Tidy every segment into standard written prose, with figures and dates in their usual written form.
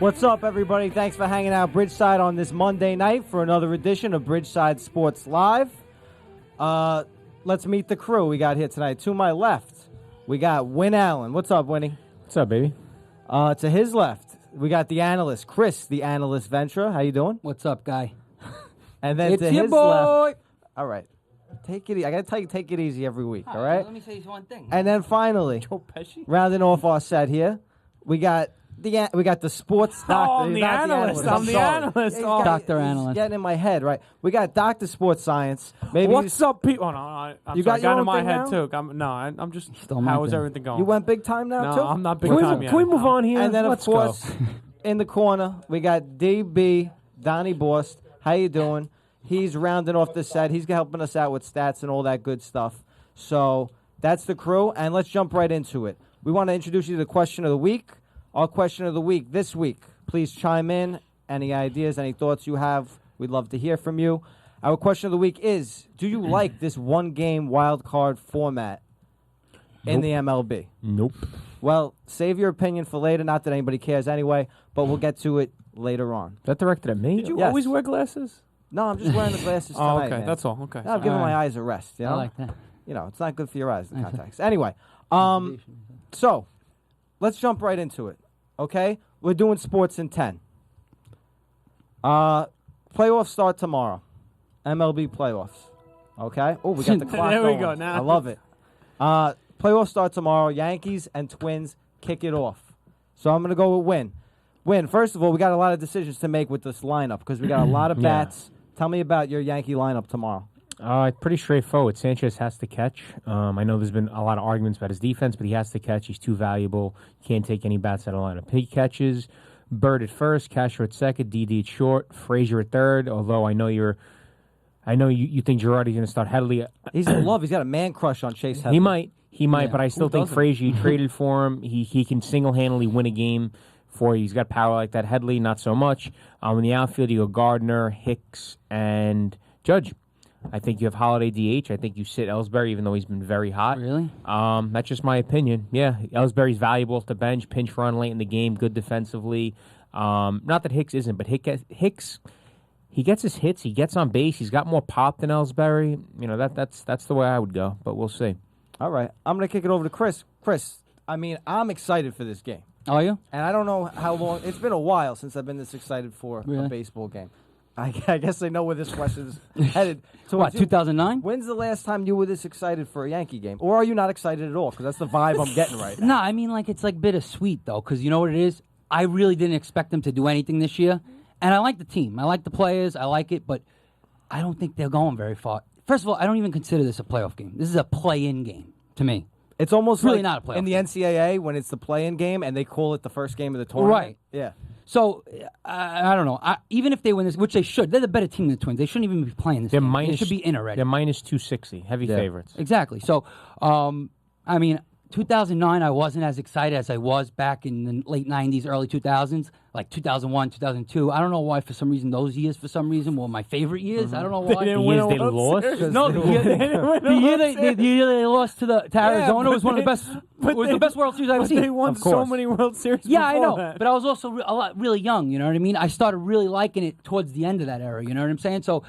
What's up, everybody? Thanks for hanging out Bridgeside on this Monday night for another edition of Bridgeside Sports Live. Let's meet the crew we got here tonight. To my left, we got Win Allen. What's up, Winnie? What's up, baby? To his left, we got the analyst, Chris, the analyst Ventura. How you doing? What's up, guy? And then It's to your his boy. left, all right, take it. I gotta tell you, take it easy every week. All right. Let me say one thing. And then finally, Joe Pesci? rounding off our set here, we got the sports doctor. I'm He's the not analyst. I'm the sorry. analyst. He's Oh. Dr. he's Analyst. getting in my head, right? We got Dr. Sports Science. Maybe What's up, people? Oh, no, I'm You sorry. got your in own my thing head, now? too. I'm just, Stole my how is thing. everything going? you went big time now, No, too? I'm not big Can we- time yet. can we move on here? And then, Let's of course, in the corner, we got DB, Donnie Borst. How you doing? He's rounding off the set. He's helping us out with stats and all that good stuff. So that's the crew, and let's jump right into it. We want to introduce you to the question of the week. Our question of the week this week. Please chime in. Any ideas, any thoughts you have, we'd love to hear from you. Our question of the week is, do you like this one-game wild card format in the MLB? Nope. Well, save your opinion for later. Not that anybody cares anyway, but we'll get to it later on. Is that directed at me? Did you Yes. always wear glasses? No, I'm just wearing the glasses Oh, tonight, okay. man. That's all. Okay. No, I'm giving All my right. eyes a rest. You know? I like that. You know, it's not good for your eyes, the contacts. Anyway, so let's jump right into it, okay? We're doing sports in 10. Playoffs start tomorrow. MLB playoffs, okay? Oh, we got the clock There we going. go, now. I love it. Playoffs start tomorrow. Yankees and Twins kick it off. So I'm going to go with Win. Win, first of all, we got a lot of decisions to make with this lineup because we got a lot of Yeah. bats. Tell me about your Yankee lineup tomorrow. Pretty straightforward. Sanchez has to catch. I know there's been a lot of arguments about his defense, but he has to catch. He's too valuable. You can't take any bats out of lineup. He catches. Bird at first, Castro at second, DD at short, Frazier at third. Although I know you think Girardi's going to start Headley. He's in love. He's got a man crush on Chase Headley. He might, Yeah. but I still think doesn't? Frazier, you traded for him. He can single-handedly win a game for you. He's got power like that. Headley, not so much. In the outfield, you go Gardner, Hicks, and Judge. I think you have Holiday DH. I think you sit Ellsbury, even though he's been very hot. Really? That's just my opinion. Yeah, Ellsbury's valuable off the bench, pinch run late in the game, good defensively. Not that Hicks isn't, but Hicks, he gets his hits. He gets on base. He's got more pop than Ellsbury. You know, that's the way I would go, but we'll see. All right. I'm going to kick it over to Chris. Chris, I mean, I'm excited for this game. Are you? And I don't know how long. It's been a while since I've been this excited for a Really? baseball game. I guess I know where this question is headed. So What, 2009? When's the last time you were this excited for a Yankee game? Or are you not excited at all? Because that's the vibe I'm getting right now. No, I mean, like, it's like bittersweet, though, because you know what it is? I really didn't expect them to do anything this year. And I like the team. I like the players. I like it, but I don't think they're going very far. First of all, I don't even consider this a playoff game. This is a play-in game to me. It's almost Really like not a playoff in the game. NCAA when it's the play-in game and they call it the first game of the tournament. Right. Yeah. So, I don't know. Even if they win this, which they should, they're the better team than the Twins. They shouldn't even be playing this They're game. minus, They should be in already. They're minus 260, heavy favorites. Exactly. So, I mean, 2009, I wasn't as excited as I was back in the late 90s, early 2000s, like 2001, 2002. I don't know why, for some reason, those years, were my favorite years. I don't know why. The years they lost? No, the year they lost to Arizona was one of the best. Was the best World Series I've ever seen. They won so many World Series Yeah, I before know, that. but I was also really young. You know what I mean? I started really liking it towards the end of that era. You know what I'm saying? So,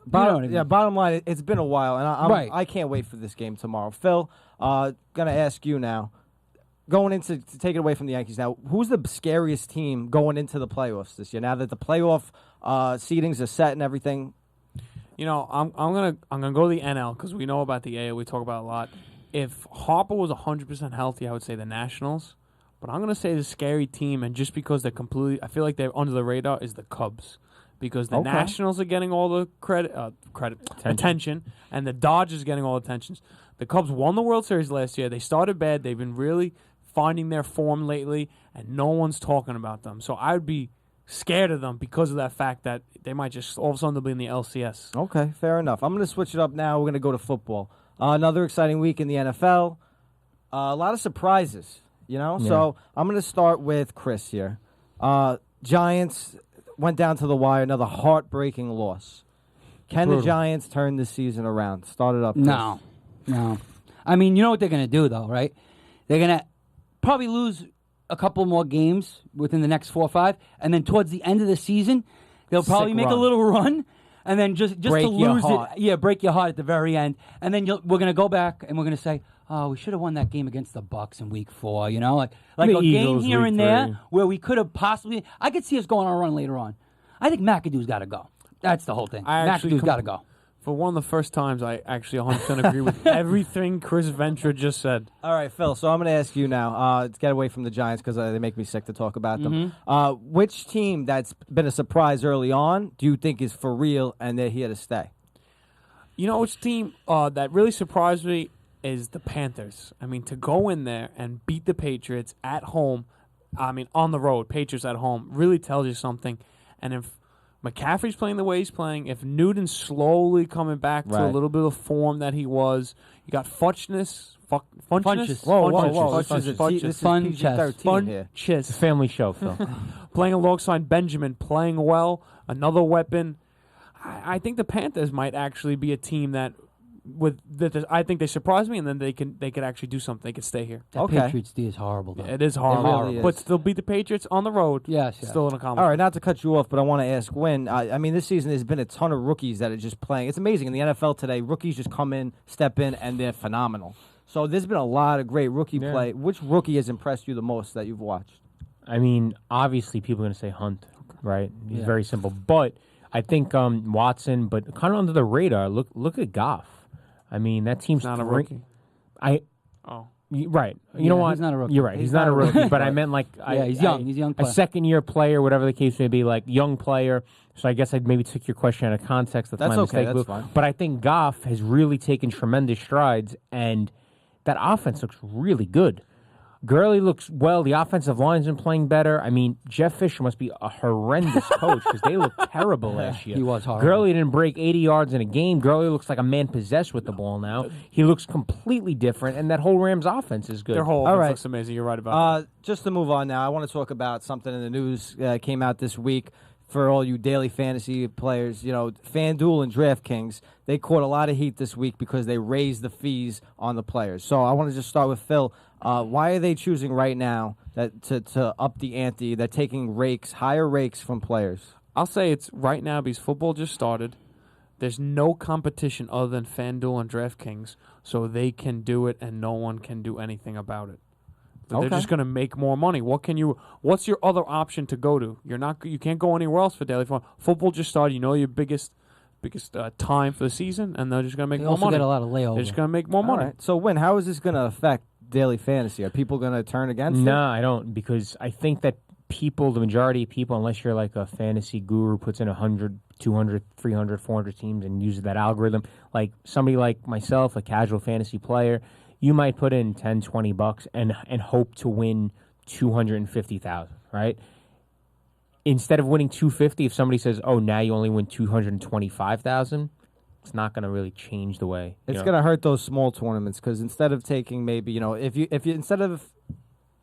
you know what I mean? Yeah, bottom line, it's been a while, and Right. I can't wait for this game tomorrow. Phil, going to ask you now, going into to take it away from the Yankees now, who's the scariest team going into the playoffs this year? Now that the playoff seedings are set and everything. You know, I'm gonna go the NL because we know about the AL. We talk about it a lot. If Harper was 100% healthy, I would say the Nationals. But I'm gonna say the scary team, and just because they're completely, I feel like they're under the radar, is the Cubs. Because the Nationals are getting all the attention, and the Dodgers are getting all the attention. The Cubs won the World Series last year. They started bad. They've been really finding their form lately, and no one's talking about them. So I would be scared of them because of that fact that they might just all of a sudden they'll be in the LCS. Okay, fair enough. I'm going to switch it up now. We're going to go to football. Another exciting week in the NFL. A lot of surprises, you know? Yeah. So I'm going to start with Chris here. Giants went down to the wire, another heartbreaking loss. Can the Giants turn this season around? Start it up, Chris. No. I mean, you know what they're going to do, though, right? They're going to probably lose a couple more games within the next 4 or 5, and then towards the end of the season, they'll probably Sick make run. a little run, and then just Break to your lose heart. it. Yeah, break your heart at the very end, and then we're gonna go back and we're gonna say, oh, we should have won that game against the Bucks in Week 4. You know, like The a Eagles, game here Week and there 3. where we could have possibly. I could see us going on a run later on. I think McAdoo's got to go. That's the whole thing. McAdoo's got to go. For one of the first times, I actually 100% agree with everything Chris Ventura just said. All right, Phil. So I'm going to ask you now. To get away from the Giants because they make me sick to talk about them. Which team that's been a surprise early on do you think is for real and they're here to stay? You know which team that really surprised me is the Panthers. I mean, to go in there and beat the Patriots at home, I mean, on the road, Patriots at home, really tells you something. And if McCaffrey's playing the way he's playing, if Newton's slowly coming back to a little bit of form that he was, you got Funchess. Whoa, This is PG-13 here. It's a family show, Phil. Playing alongside Benjamin, playing well, another weapon. I think the Panthers might actually be a team that I think they surprised me, and then they could actually do something. They could stay here. That Patriots D is horrible, though. It is horrible, really is. but still beat the Patriots on the road. Yes. Still an accomplishment. All right, not to cut you off, but I want to ask Gwen. I mean, this season there's been a ton of rookies that are just playing. It's amazing in the NFL today. Rookies just come in, step in, and they're phenomenal. So there's been a lot of great rookie play. Which rookie has impressed you the most that you've watched? I mean, obviously, people are going to say Hunt, right? He's very simple. But I think Watson, but kind of under the radar. Look at Goff. I mean, that team's Not a rookie. Right. You know what? He's not a rookie. You're right. He's not a rookie. But I meant like he's young. He's a young player. A second-year player, whatever the case may be, like young player. So I guess I maybe took your question out of context. That's my okay. mistake. That's fine. But I think Goff has really taken tremendous strides, and that offense looks really good. Gurley looks well. The offensive line's been playing better. I mean, Jeff Fisher must be a horrendous coach because they looked terrible last year. He was horrible. Gurley didn't break 80 yards in a game. Gurley looks like a man possessed with the ball now. He looks completely different, and that whole Rams offense is good. Their whole All offense right. looks amazing. You're right about that. Just to move on now, I want to talk about something in the news came out this week for all you daily fantasy players. You know, Fanduel and DraftKings, they caught a lot of heat this week because they raised the fees on the players. So I want to just start with Phil. Why are they choosing right now to up the ante? They're taking higher rakes from players. I'll say it's right now because football just started. There's no competition other than FanDuel and DraftKings, so they can do it and no one can do anything about it. But they're just going to make more money. What's your other option to go to? You can't go anywhere else for daily fun. Football just started. You know your biggest time for the season, and they're just going to make They more also money. get a lot of layover. They're just going to make more money. All right. So, Win, how is this going to affect daily fantasy? Are people going to turn against it? No, I don't, because I think that the majority of people, unless you're like a fantasy guru, puts in 100, 200, 300, 400 teams and uses that algorithm. Like somebody like myself, a casual fantasy player, you might put in 10, 20 bucks and hope to win 250,000, right? Instead of winning 250, if somebody says, "Oh, now you only win 225,000," it's not going to really change the way. It's going to hurt those small tournaments because instead of taking maybe, if you instead of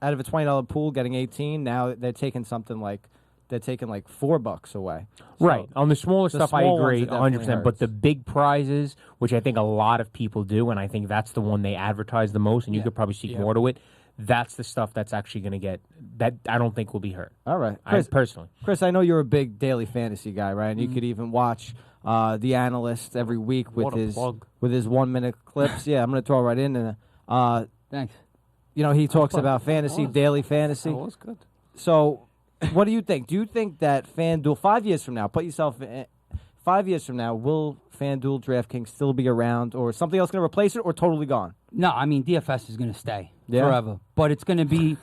out of a $20 pool getting 18, now they're taking something like $4 away. Right. So on the smaller stuff, I small ones, agree it definitely 100%. But hurts. the big prizes, which I think a lot of people do, and I think that's the one they advertise the most, and you could probably seek more to it, that's the stuff that's actually going to get, that I don't think will be hurt. All right. Personally. Chris, I know you're a big daily fantasy guy, right? And you could even watch The Analyst every week with his 1-minute clips. Yeah, I'm going to throw right in there. Thanks. He talks about fantasy, daily fantasy. That was good. So, what do you think? Do you think that FanDuel, 5 years from now, 5 years from now, will FanDuel, DraftKings still be around, or something else going to replace it, or totally gone? No, I mean DFS is going to stay forever, but it's going to be.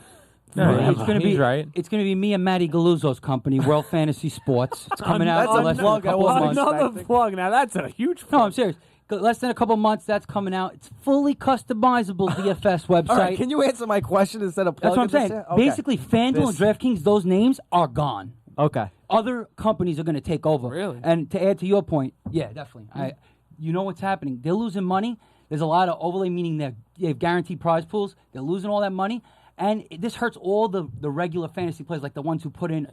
It's going to be right. It's going to be me and Matty Galuzzo's company, World Fantasy Sports. It's coming out in less than a couple of months. Another plug. Now that's a huge plug. No, I'm serious. Less than a couple months, that's coming out. It's fully customizable DFS website. All right, can you answer my question instead of That's plugging what I'm saying. this in? Okay. Basically, FanDuel and DraftKings, those names are gone. Okay. Other companies are going to take over. Really? And to add to your point, yeah, definitely. You know what's happening. They're losing money. There's a lot of overlay, meaning they have guaranteed prize pools. They're losing all that money. And this hurts all the regular fantasy players, like the ones who put in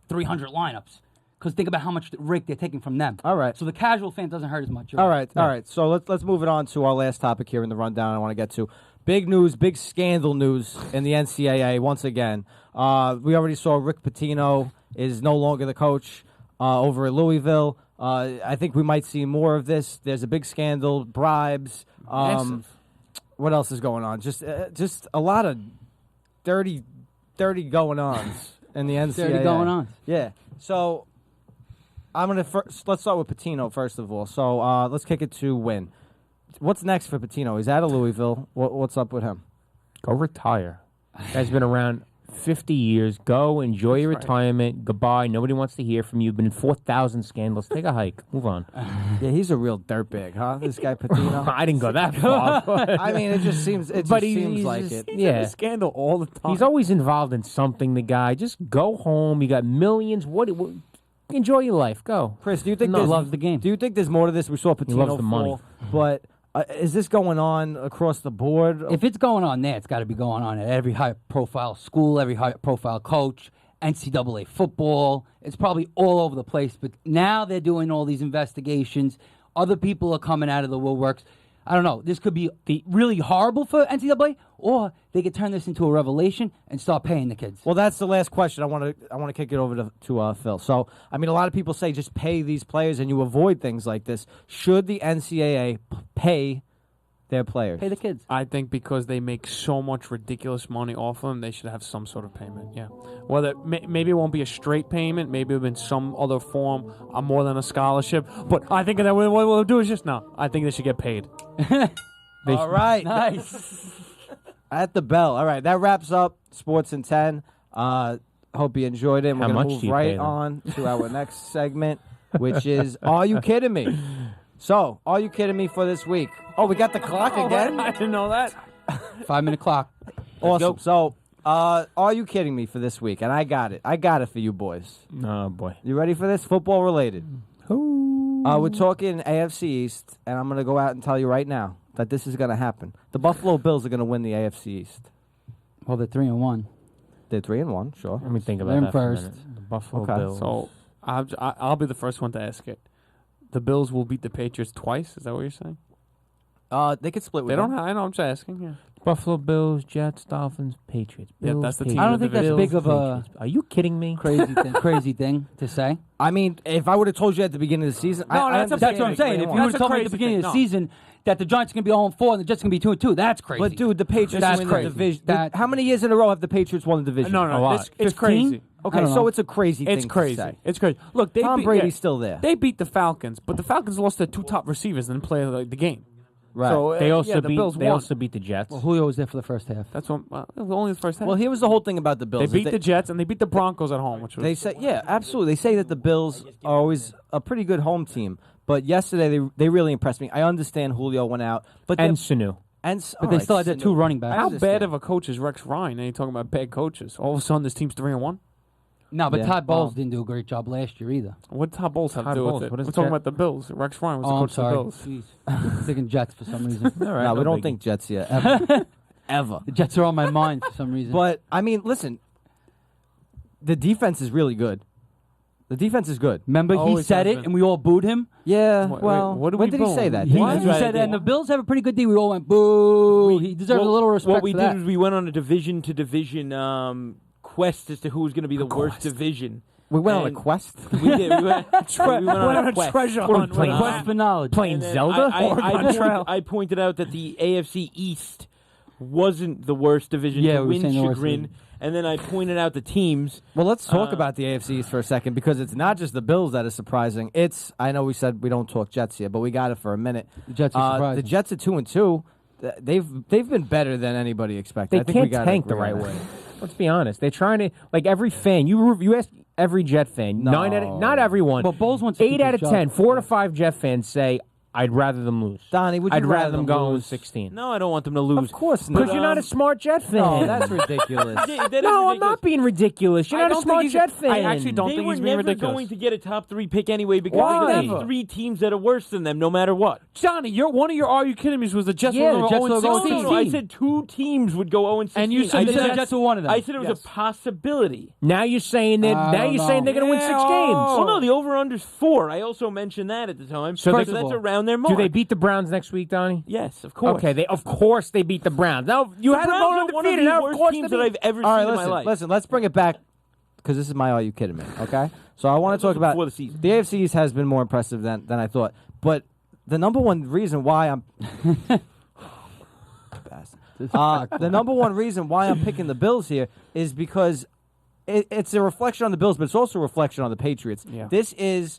300 lineups. Because think about how much rake they're taking from them. All right. So the casual fan doesn't hurt as much. All right. So let's move it on to our last topic here in the rundown I want to get to. Big news, big scandal news in the NCAA once again. We already saw Rick Pitino is no longer the coach over at Louisville. I think we might see more of this. There's a big scandal, bribes. Massive. What else is going on? Just a lot of dirty going-ons in the NCAA. Dirty going on. Yeah. So let's start with Pitino first of all. So let's kick it to Win. What's next for Pitino? He's out of Louisville. What's up with him? Go retire. Guy's been around 50 years. Go enjoy your retirement. Goodbye. Nobody wants to hear from you. Been in 4,000 scandals. Take a hike. Move on. Yeah, he's a real dirtbag, huh? This guy Pitino. I didn't go that far. I mean, it just seems. It But just he's seems like just- it. He's Yeah. in a scandal all the time. He's always involved in something. The guy. Just go home. You got millions. What enjoy your life. Go. Chris, do you think No, there's loves the game. Do you think there's more to this? We saw Pitino loves the money. fall, but is this going on across the board? If it's going on there, it's got to be going on at every high-profile school, every high-profile coach, NCAA football. It's probably all over the place. But now they're doing all these investigations. Other people are coming out of the woodworks. I don't know. This could be really horrible for NCAA, or they could turn this into a revelation and start paying the kids. Well, that's the last question. I want to kick it over to Phil. So, I mean, a lot of people say just pay these players and you avoid things like this. Should the NCAA pay their players? Pay the kids. I think because they make so much ridiculous money off of them, they should have some sort of payment. Yeah, whether maybe it won't be a straight payment, maybe it'll be in some other form, more than a scholarship. But I think that what we'll do is just no. I think they should get paid. All right. Nice. At the bell. All right. That wraps up Sports in 10. Hope you enjoyed it. We're How going much to do move you right pay them? on to our next segment, which is Are You Kidding Me? So, Are You Kidding Me for this week? Oh, we got the clock again? I didn't know that. 5-minute clock. Awesome. So, Are You Kidding Me for this week? And I got it. I got it for you boys. Oh boy. You ready for this? Football related. We're talking AFC East, and I'm going to go out and tell you right now that this is going to happen. The Buffalo Bills are going to win the AFC East. Well, they're 3-1. They're 3-1, sure. Let me think about They're in that for a first. minute. The Buffalo Okay. Bills. So I'll be the first one to ask it. The Bills will beat the Patriots twice. Is that what you're saying? They could split with They them. don't. I know. I'm just asking. Yeah. Buffalo Bills, Jets, Dolphins, Patriots. Yeah, Bills, that's the team. Patriots, I don't think that's Bills, big of a Patriots. Are you kidding me? crazy thing to say. I mean, if I would have told you at the beginning of the season, No, I that's a- understand That's what I'm it's saying. If 3-1. you would have That's a told me at the crazy beginning thing, of the season that the Giants are going to be 0-4 and the Jets are going to be 2-2, that's crazy. But dude, the Patriots That's win crazy. the division. That- How many years in a row have the Patriots won the division? No, A no. lot. It's 15? crazy. I Okay, don't so know. it's a crazy thing It's crazy. to say. It's crazy. Look, they Tom beat, Brady's yeah, still there. They beat the Falcons, but the Falcons lost their two top receivers and didn't play the game. Right. So They also yeah, the beat. Bills They won. also beat the Jets. Well, Julio was there for the first half. That's what. Only the first half. Well, here was the whole thing about the Bills. they is beat the Jets and they beat the Broncos at home, which was They say, yeah, absolutely. They say that the Bills are always a pretty good home team. But yesterday, they really impressed me. I understand Julio went out. But And they're- Sanu. But they still had their two running backs. I How understand. bad of a coach is Rex Ryan? And you're talking about bad coaches. All of a sudden, this team's 3-1. No, but Yeah. Todd Bowles didn't do a great job last year either. What did Todd Bowles have to Todd do Bowles, with it? what We're is talking that? about the Bills. Rex Ryan was the I'm coach sorry. of the Bills. Jeez. Thinking Jets for some reason. All right. No, we don't biggie. think Jets yet. Ever. Ever. The Jets are on my mind for some reason. But, I mean, listen. The defense is really good. The defense is good. Remember, he Always said has it, been. and we all booed him. Yeah, Wait, well, what do when we did he boom? say that? He, What? he said, and the Bills have a pretty good D. We all went, boo. He deserves a little respect What we for did that. was we went on a division-to-division quest as to who was going to be the worst division. We went on a And quest. We did. We went on a quest. treasure What are we hunt. playing? Quest for knowledge. Playing And then Zelda? I pointed out that the AFC East wasn't the worst division Yeah, to we were win saying the worst chagrin. division. And then I pointed out the teams. Well, let's talk about the AFC East for a second because it's not just the Bills that is surprising. I know we said we don't talk Jets here, but we got it for a minute. The Jets are surprising. The Jets are 2-2. They've been better than anybody expected. They I think we can't gotta tank the agree on right that. way. Let's be honest. They're trying to, like every fan. You ask every Jet fan. No. Not everyone. But Bowles wants to 8 keep out his of job. 10, 4 to 5 Jet fans say, "I'd rather them lose." Donnie, would you I'd rather them go lose? 16. No, I don't want them to lose. Of course not. Because you're not a smart Jet fan. No, that's ridiculous. That is No, I'm ridiculous. not being ridiculous. You're I not a don't smart think Jet he's- fan. I actually don't They think were he's being never ridiculous. going to get a top 3 pick anyway because Why? they Never. got 3 teams that are worse than them, no matter what. Johnny, one of your "Are you kidding me?" was the Jets Yeah, were the Jets going were going 16. No, I said 2 teams would go 0-16. And you said I You said the that- Jets were one of them. I said it was Yes. a possibility. Now you're saying that. I Now don't you're saying know. they're going to win 6 games. Well, no, the over-under's 4. I also mentioned that at the time. So So they- that's around their mark. Do they beat the Browns next week, Donnie? Yes, of course. Okay, of course they beat the Browns. Now you The had them Browns going are one of undefeated. the Now, of worst course, teams they that beat- I've ever All right, seen in my listen, life. listen. Let's bring it back because this is my Are You Kidding Me? Okay, so I want to talk about Before the season. the AFC East has been more impressive than I thought, but the number one reason why I'm the number one reason why I'm picking the Bills here is because it's a reflection on the Bills, but it's also a reflection on the Patriots. Yeah. This is,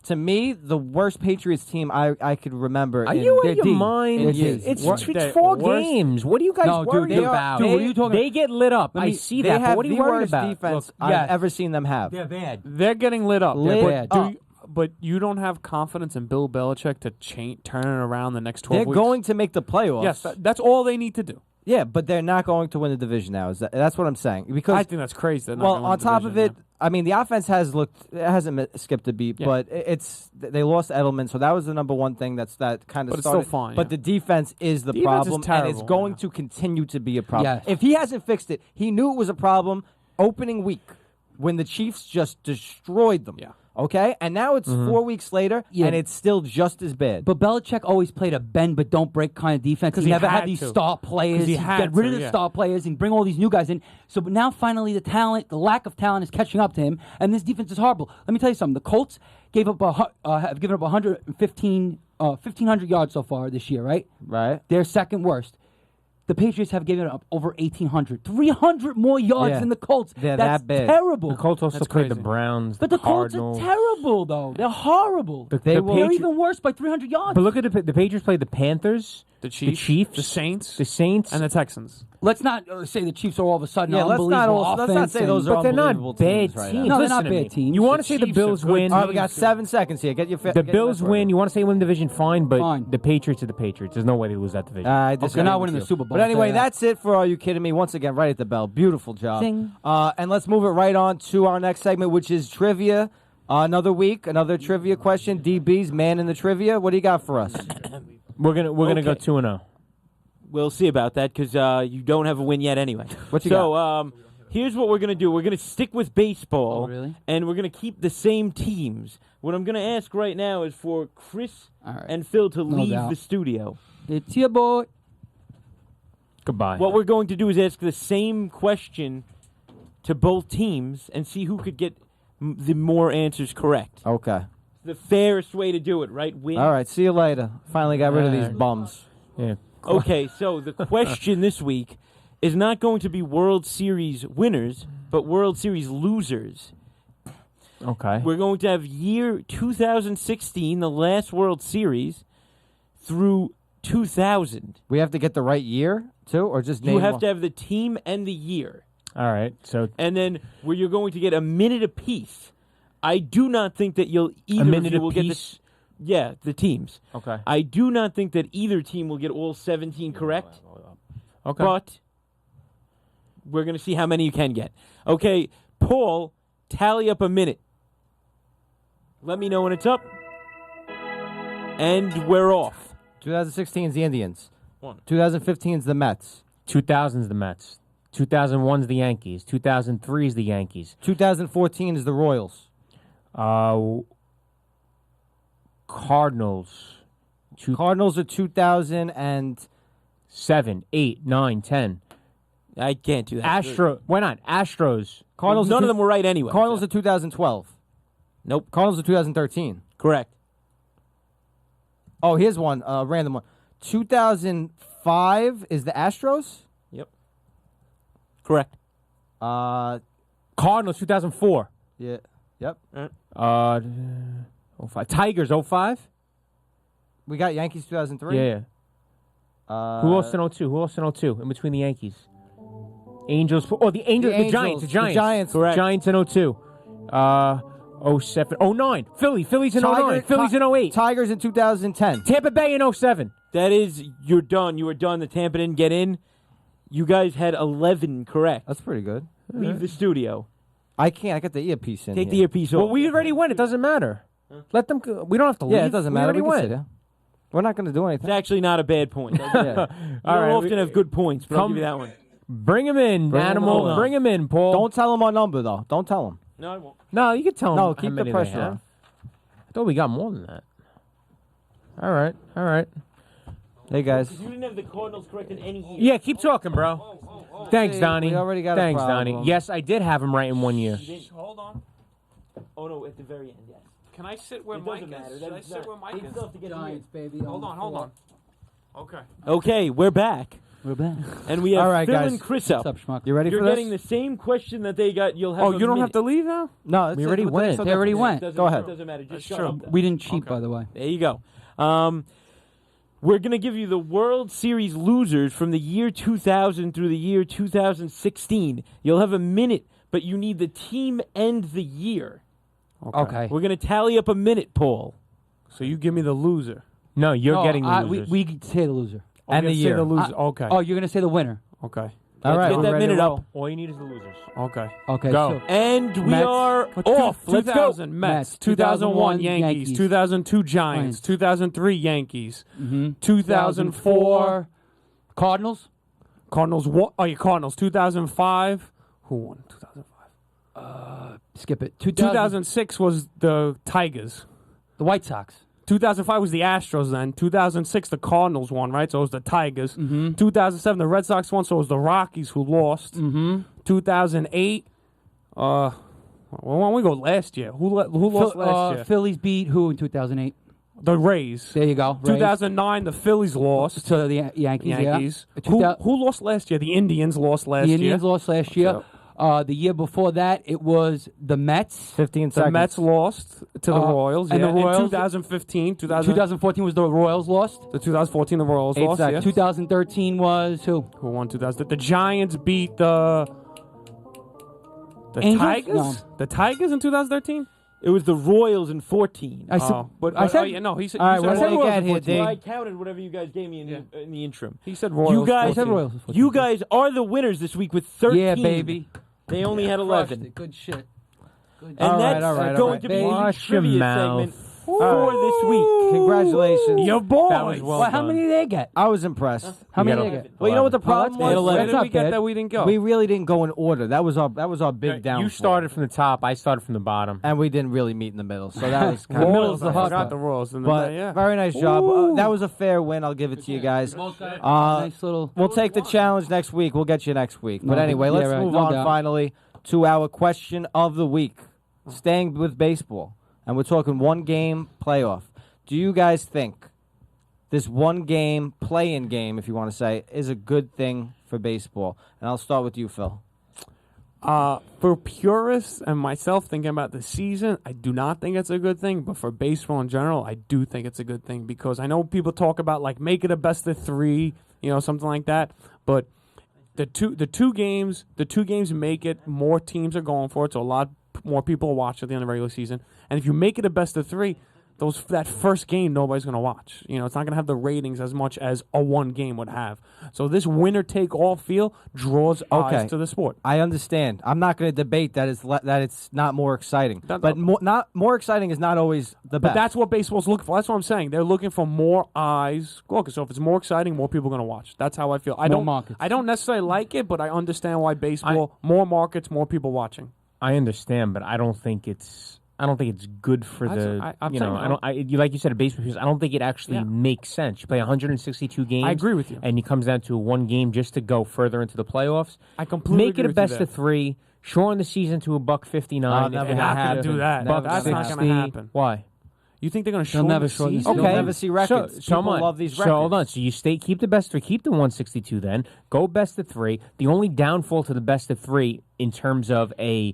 to me, the worst Patriots team I could remember. Are in you out their of your D. mind? It is. It's They're 4 worst. games. What are you guys No, dude, worried they're about? bad. Dude, what are you talking They get lit up. I see They that. But have what are you the worried worst about? defense Look, I've yes. ever seen them have. They're bad. They're getting lit up. Lit bad. up. But you don't have confidence in Bill Belichick to turn it around the next 12 They're weeks? going to make the playoffs. Yes, that's all they need to do. Yeah, but they're not going to win the division now. That's what I'm saying. Because I think that's crazy. They're not well, gonna win on the top of division, it, I mean, the offense hasn't skipped a beat, Yeah. but they lost Edelman, so that was the number one thing that kind of But it's started. still fine, But yeah. the defense is the Defense is problem, and it's terrible, going yeah. to continue to be a problem. Yes. If he hasn't fixed it, he knew it was a problem opening week when the Chiefs just destroyed them. Yeah. Okay, and now it's 4 weeks later, Yeah. and it's still just as bad. But Belichick always played a bend but don't break kind of defense. 'Cause He he never had had these to. star players. 'Cause he He'd had get rid to, of the yeah. star players and bring all these new guys in. So but now finally the lack of talent is catching up to him, and this defense is horrible. Let me tell you something. The Colts have given up 1,500 yards so far this year, right? right? They're second worst. The Patriots have given up over 1,800. 300 more yards Yeah. than the Colts. They're That's that bad. terrible. The Colts also That's played the crazy. Browns, But the Colts Cardinals. are terrible, though. They're horrible. The They're Patri- even worse by 300 yards. But look at the Patriots played the Panthers, the Chiefs, the Saints, the Saints, and the Texans. Let's not say the Chiefs are all of a sudden Yeah, let's not unbelievable let's not offense say those and- are but they're not unbelievable bad teams right teams. now. No, they're not Listen to bad me. teams. You want to The say the Chiefs are Bills good win? All right, we got 7 seconds here. Get your The Bills win. You want to say win the division? Fine, but Fine. the Patriots are the Patriots. There's no way they lose that division. I They're disagree not with winning the you. Super Bowl. But I'll anyway, tell you that. that's it for Are You Kidding Me? Once again, right at the bell. Beautiful job. Ding. And let's move it right on to our next segment, which is trivia. Another week, another trivia question. DB's man in the trivia. What do you got for us? We're gonna go Okay. 2-0. We'll see about that because you don't have a win yet anyway. What you got? Here's what we're going to do. We're going to stick with baseball. Oh, really? And we're going to keep the same teams. What I'm going to ask right now is for Chris All right. and Phil to No leave doubt. the studio. It's your boy. Goodbye. What we're going to do is ask the same question to both teams and see who could get the more answers correct. Okay. The fairest way to do it, right? Win. All right. See you later. Finally got rid of these Alright. bums. Yeah. Okay, so the question this week is not going to be World Series winners, but World Series losers. Okay. We're going to have year 2016, the last World Series, through 2000. We have to get the right year, too, or just name You have one? to have the team and the year. All right. So And then where you're going to get a minute apiece. I do not think that either a minute of you will get apiece. the teams. Okay. I do not think that either team will get all 17 correct. Okay. But we're going to see how many you can get. Okay, Paul, tally up a minute. Let me know when it's up. And we're off. 2016 is the Indians. 1. 2015 is the Mets. 2000's the Mets. 2001's the Yankees. 2003's the Yankees. 2014 is the Royals. Cardinals. Cardinals are 2007. 7, 8, 9, 10. I can't do that. Why not? Astros. Cardinals. None are of them were right anyway. Cardinals are 2012. Nope. Cardinals are 2013. Correct. Oh, here's one. Random one. 2005 is the Astros. Yep. Correct. Cardinals 2004. Yeah. Yep. 05. Tigers 05. We got Yankees 2003. Yeah. Who else in 02? Who else in 02? In between the Yankees. Angels. Oh, the Angels. The Giants. The Giants. The Giants. Correct. Giants in 02. 07. 09. Phillies in 09. Phillies in 08. Tigers in 2010. Tampa Bay in 07. That is, you're done. You were done. The Tampa didn't get in. You guys had 11 correct. That's pretty good. Leave the studio. I can't. I got the earpiece in. Take the here. earpiece off. Well, we already went. It doesn't matter. Let them. We don't have to leave. Yeah, it doesn't We matter. already We can sit went. here. We're not going to do anything. It's actually not a bad point. You Yeah. don't All right, often have good points, but I'll come- give you that one. Bring him in, Bring 'em animal. on. Bring him in, Paul. Don't tell them our number, though. Don't tell them. No, I won't. No, you can tell him. No, how keep the many they pressure have. on. I thought we got more than that. All right. Hey, guys. You didn't have the Cardinals correct in any year. Yeah, keep talking, bro. Thanks, See, Donnie. we already got a Thanks, problem. Donnie. Yes, I did have him right in 1 year. Hold on. Oh, no, at the very end, yes. Can I sit where It Mike doesn't matter. is? Should I That's sit not- where Mike they is? still have to get Giants, baby. Hold on. Okay. Okay, we're back. We're back. And we have All right, Phil guys. and Chris What's up. up, Schmuck? You ready You're for this? getting the same question that they got. You'll have Oh, a you don't have minute. to leave now? No, it's We already went. They already went. Doesn't- Go ahead. It doesn't matter. Just That's shut true. up. then. We didn't cheat, Okay. by the way. There you go. We're going to give you the World Series losers from the year 2000 through the year 2016. You'll have a minute, but you need the team and the year. Okay. We're going to tally up a minute, Paul. So you give me the loser. No, you're No, getting the we losers. we say the loser. And Okay, the say year. the loser. Okay. Oh, you're gonna say the winner. Okay. All right, Get we're that ready to minute roll. up. All you need is the losers. Okay. Okay. Go. So, And we Mets. are off. Let's go. 2000 Mets, Mets, 2001 Yankees. Yankees, 2002 Giants, Giants. 2003 Yankees, 2004 2004 Cardinals. Cardinals. Cardinals. 2005. Who won 2005? Skip it. 2006 was the Tigers. The White Sox. 2005 was the Astros then. 2006 the Cardinals won, right? So it was the Tigers. Mm-hmm. 2007 the Red Sox won, so it was the Rockies who lost. Mm-hmm. 2008. Why don't we go last year? Who lost last year? Phillies beat who in 2008? The Rays. There you go. Rays. 2009 the Phillies lost. So the Yankees. Yankees. Yeah. Who lost last year? The Indians lost last The year. Indians lost last year. The year before that, it was the Mets. 15 The seconds. Mets lost to the Royals. and yeah. the Royals- In 2015, 2014 was the Royals lost. the 2014 the Royals Eight lost. seconds. Yeah. 2013 was who? Who won 2000? The Giants beat the Angels? Tigers. No. The Tigers in 2013. It was the Royals in 14. I said. But I said. yeah, no. He said. All right, you what said did they Royals get in here, 14. Dave? I counted whatever you guys gave me in the interim. He said Royals. You guys, I said Royals. you guys are the winners this week with 13. Yeah, baby. They only had 11. Good shit. And All right, that's all right, all going right. to be the Wash your trivia mouth. segment for this week. Congratulations. Your boy. That was well Well, how done. many did they get? I was impressed. How many got did they 11. get? Well, you know what the problem that's was? good. Where That's did not we get bad. that we didn't go? We really didn't go in order. That was our big downfall. You started from the top. I started from the bottom. and we didn't really meet in the middle. So that was kind The of middle's the I hard forgot part. the Royals. And But yeah. very nice job. That was a fair win. I'll give it to you guys. Nice little. We'll take the challenge next week. We'll get you next week. But No, anyway, yeah, let's right. move No on doubt. finally to our question of the week. Staying with baseball. And we're talking one-game playoff. Do you guys think this one-game play-in game, if you want to say, is a good thing for baseball? And I'll start with you, Phil. For purists and myself thinking about the season, I do not think it's a good thing. But for baseball in general, I do think it's a good thing because I know people talk about like make it a best of three, something like that. But the two games make it. More teams are going for it, so a lot more people watch at the end of the regular season. And if you make it a best of three, that first game nobody's going to watch. It's not going to have the ratings as much as a one game would have. So this winner take all feel draws eyes to the sport. I understand. I'm not going to debate that it's not more exciting. That- But not more exciting is not always the But best. that's what baseball's looking for. That's what I'm saying. They're looking for more eyes. Look, so if it's more exciting, more people are going to watch. That's how I feel. I don't necessarily like it, but I understand why baseball, more markets, more people watching. I understand, but I don't think it's good for I'm saying like you said, baseball. Because I don't think it actually makes sense. You play 162 games. I agree with you. And it comes down to one game just to go further into the playoffs. I completely make it agree a with best you there. of three. Shorten the season to $1.59. never They're not going to do that. Never That's gonna not happen. going to happen. Why? You think they're going to They'll shorten never the shorten the season? season. You'll Okay. never see records. So People love these records. So hold on. So you keep the best of three, keep the 162 then. Go best of three. The only downfall to the best of three in terms of a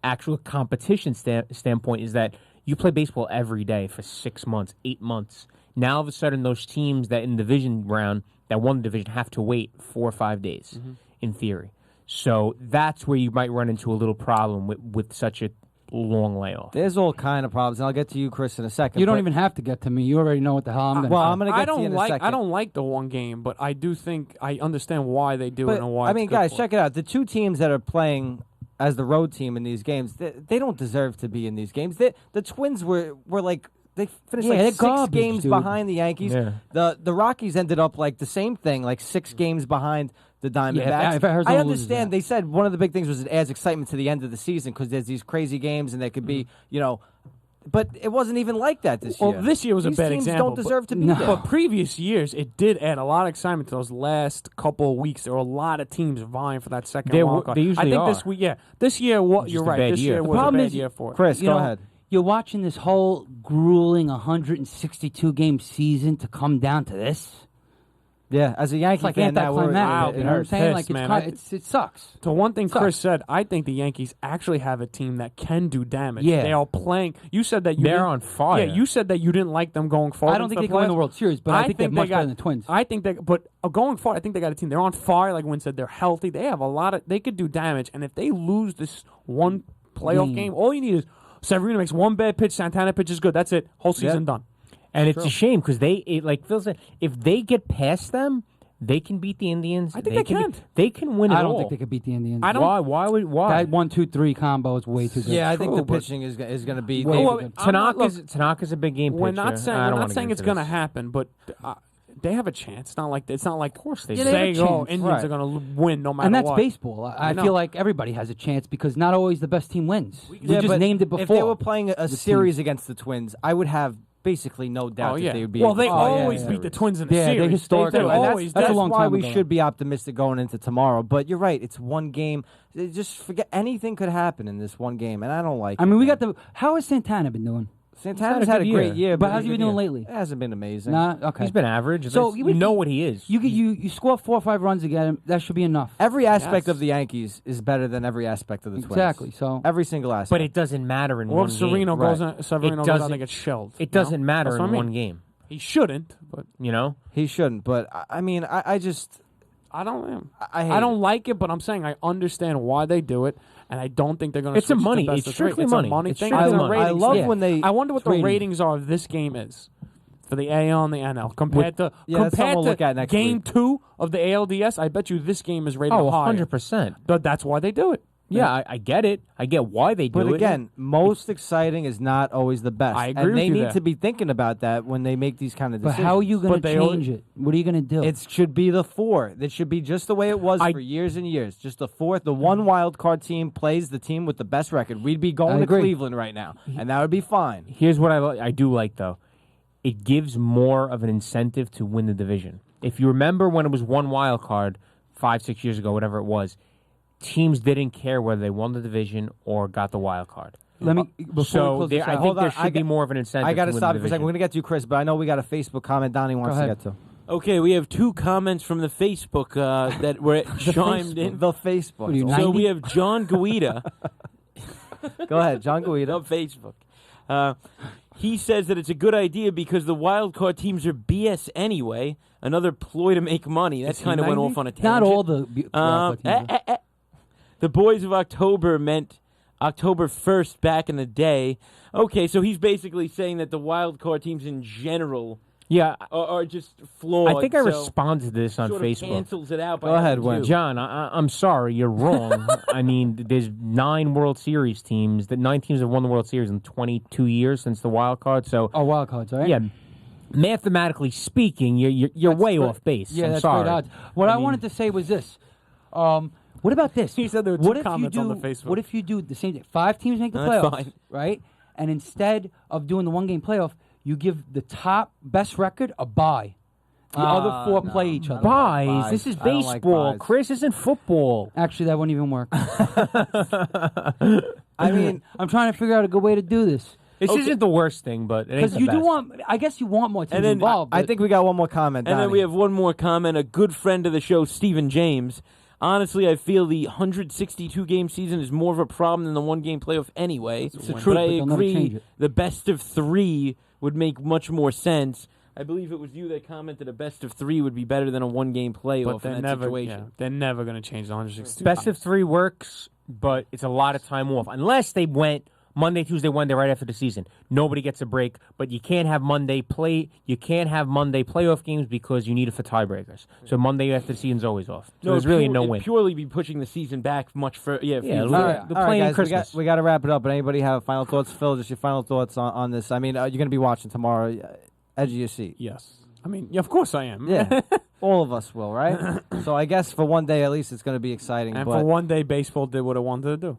actual competition standpoint is that you play baseball every day for 6 months, 8 months. Now all of a sudden those teams that in the division round that won the division have to wait 4 or 5 days in theory. So that's where you might run into a little problem with such a long layoff. There's all kind of problems, and I'll get to you, Chris, in a second. You don't but- even have to get to me. You already know what the hell I'm going to Well, say. I'm going to get to you in a second. I don't like the one game, but I do think I understand why they do it But, and why. I mean, guys, check it out. The two teams that are playing as the road team in these games, they don't deserve to be in these games. The Twins were like they finished Yeah, they're like 6 garbage, games dude. behind the Yankees. Yeah. The Rockies ended up like the same thing, like 6 games behind the Diamondbacks. if Arizona I loses understand. that. They said one of the big things was it adds excitement to the end of the season because there's these crazy games and there could be But it wasn't even like that this year. Well, this year was a These bad teams example. don't deserve to be No. there. But previous years, it did add a lot of excitement to those last couple of weeks. There were a lot of teams vying for that second wild card. They usually I think are. this week, this year, Just you're a right. bad This year. year The was a problem bad is- year for it. Chris, You go know, ahead. You're watching this whole grueling 162 game season to come down to this. Yeah, as a Yankee It's like fan, now anticlimactic. it You know what I'm hurts. saying? Pissed, Like man. it sucks. So one thing Sucks. Chris said, I think the Yankees actually have a team that can do damage. Yeah. They are playing. You said that They're didn't- on fire. Yeah, you said that you didn't like them going forward. I don't think into they can win the playoffs. World Series, but I think they're much better than the Twins. I think but going forward, I think they got a team. They're on fire. Like Wynn said, they're healthy. They have a lot of. They could do damage, and if they lose this one playoff game, all you need is Severino makes one bad pitch, Santana pitches good. That's it. Whole season done. And it's a shame because like Phil said, if they get past them, they can beat the Indians. I think they can. They can win it I don't all. think they could beat the Indians. I don't- Why? Why? That 1-2-3 combo is way too good. Yeah, I think the True, but- pitching is going to be. Way David- too good. Tanaka's a big game pitcher. We're not saying I don't wanna it's get going to into this. happen, but they have a chance. It's not like of course they do. They have a saying, "Oh, chance. Indians Right. are going to win no matter And that's what." baseball. I know. feel like everybody has a chance because not always the best team wins. We Yeah, just but named it before. If they were playing a The series against the Twins, I would have basically no doubt Oh that yeah. they would be. Well, able they to always win beat the series. Twins in the Yeah, they series. historically- And always that's that's a long why time we ago. should be optimistic going into tomorrow. But you're right; it's one game. Just forget anything could happen in this one game, and I don't like. I mean, we man. got the. How has Santana been doing? Santana's had a had a good great year. year, But how's he even been doing here, lately? It hasn't been amazing. Nah, okay. He's been average. So You know what he is. You score 4 or 5 runs again. That should be enough. Every aspect Yes. of the Yankees is better than every aspect of the Twins. Exactly. So Every single aspect. But it doesn't matter in Or one if game. Severino goes Right. on, Severino goes out doesn't- and gets shelled. It doesn't matter That's in what I mean. one game. He shouldn't, but You know. he shouldn't. But I mean, I just I don't. I hate I don't it. like it, but I'm saying I understand why they do it, and I don't think they're going to. It's a money- it's strictly money. It's a money It's thing. strictly It's a money. I ratings love thing. when they. I wonder what the ratings. ratings are of this game is for the AL and the NL compared to Yeah, that's something compared we'll to look at next game week. 2 of the ALDS. I bet you this game is rated Oh, higher. 100%. But that's why they do it. Yeah, I get it. I get why they do But it. again, most exciting is not always the best. I agree and with they you need there. to be thinking about that when they make these kind of but decisions. how are you going But to they change it? What are you going to do? It should be the 4. It should be just the way it was for years and years. Just the 4th. The one wild card team plays the team with the best record. We'd be going to agree. Cleveland right now, and that would be fine. Here's what I do like, though. It gives more of an incentive to win the division. If you remember when it was one wild card 5-6 years ago, whatever it was, teams didn't care whether they won the division or got the wild card. Let me. Before So we close this I out, think Hold on, there should be more of an incentive. I got to to win stop the you for a second. division. We're going to get to you, Chris, but I know we got a Facebook comment Donnie wants to ahead. get to. Okay, we have 2 comments from the Facebook that were chimed in. The Facebook. What are you, So 90? we have John Guida Go ahead, John Guida. on Facebook. He says that it's a good idea because the wild card teams are BS anyway. Another ploy to make money. That Is he kind of went 90? off on a tangent. Not all the. The Boys of October meant October 1st back in the day. Okay, so he's basically saying that the wild card teams in general Yeah, are just flawed. I think I so responded to this on sort of Facebook. cancels it out. By Go ahead, having Wayne. two. John, I'm sorry, you're wrong. I mean, there's 9 World Series teams. The 9 teams have won the World Series in 22 years since the wild card. So, Oh, wild cards, right? yeah, mathematically speaking, you're way off base. Yeah, I'm that's sorry. great odds. What I mean- wanted to say was this. What about this? He said there were What 2 if you comments on the do- Facebook. What if you do the same thing? 5 teams make the That's playoffs, fine. right? And instead of doing the one-game playoff, you give the top best record a bye. The other 4 play each other. Buys. Buys. This is I don't like baseball. buys. Chris isn't football. Actually, that wouldn't even work. I mean, I'm trying to figure out a good way to do this. This isn't the worst thing, but it ain't Because the you best. do want, I guess you want more teams And then involved. I but- think we got one more comment. And then Donnie. we have one more comment. A good friend of the show, Stephen James. Honestly, I feel the 162-game season is more of a problem than the one-game playoff anyway. It's the but truth, I but they'll never change agree it. the best of 3 would make much more sense. I believe it was you that commented a best of 3 would be better than a one-game playoff but in they're that never, situation. they're never going to change the 162. Best of 3 works, but it's a lot of time off. Unless they went Monday, Tuesday, Wednesday right after the season. Nobody gets a break, but you can't have Monday playoff games because you need it for tiebreakers. So Monday after the season's always off. So there's really no it'd win. purely be pushing the season back much further. Yeah, Yeah, few- look All at right, the all right, playing guys, Christmas. we got to wrap it up. But anybody have final thoughts? Phil, just your final thoughts on this. I mean, you're going to be watching tomorrow. Edge of your seat. Yes. I mean, yeah, of course I am. Yeah, all of us will, right? So I guess for one day at least, it's going to be exciting. And but for one day, baseball did what it wanted to do.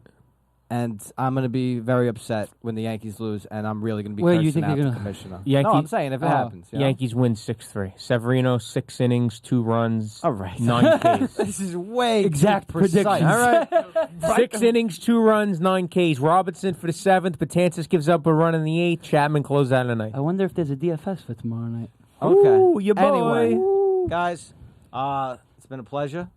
And I'm going to be very upset when the Yankees lose, and I'm really going to be Where cursing you think out they're the gonna- commissioner. Yankee- No, I'm saying if it happens. You know? Yankees win 6-3. Severino, 6 innings, 2 runs, All right. 9 Ks. This is way Exact too precise. predictions. All right. 6 innings, 2 runs, 9 Ks. Robinson for the 7th. Betances gives up a run in the 8th. Chapman closed out the night. I wonder if there's a DFS for tomorrow night. Okay. Ooh, your boy. Anyway, guys, it's been a pleasure.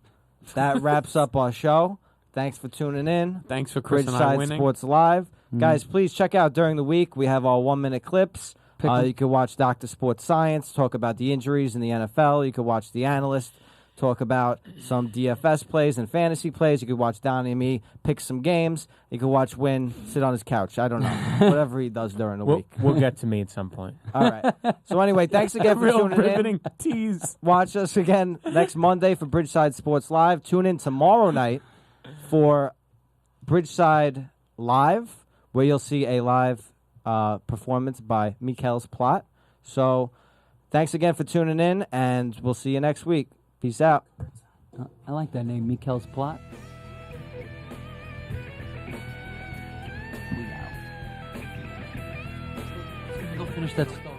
That wraps up our show. Thanks for tuning in. Thanks for Chris and I Bridgeside winning. Sports Live. Guys, please check out during the week. We have our 1-minute clips. Pick 'em. You can watch Dr. Sports Science talk about the injuries in the NFL. You can watch The Analyst talk about some DFS plays and fantasy plays. You can watch Donnie and me pick some games. You can watch Win sit on his couch. I don't know. Whatever he does during the week. We'll get to me at some point. All right. So anyway, thanks again for Real tuning in. riveting tease. Watch us again next Monday for Bridgeside Sports Live. Tune in tomorrow night for Bridgeside Live, where you'll see a live performance by Mikkel's Plot. So thanks again for tuning in, and we'll see you next week. Peace out. I like that name, Mikkel's Plot. We out. Go finish that story.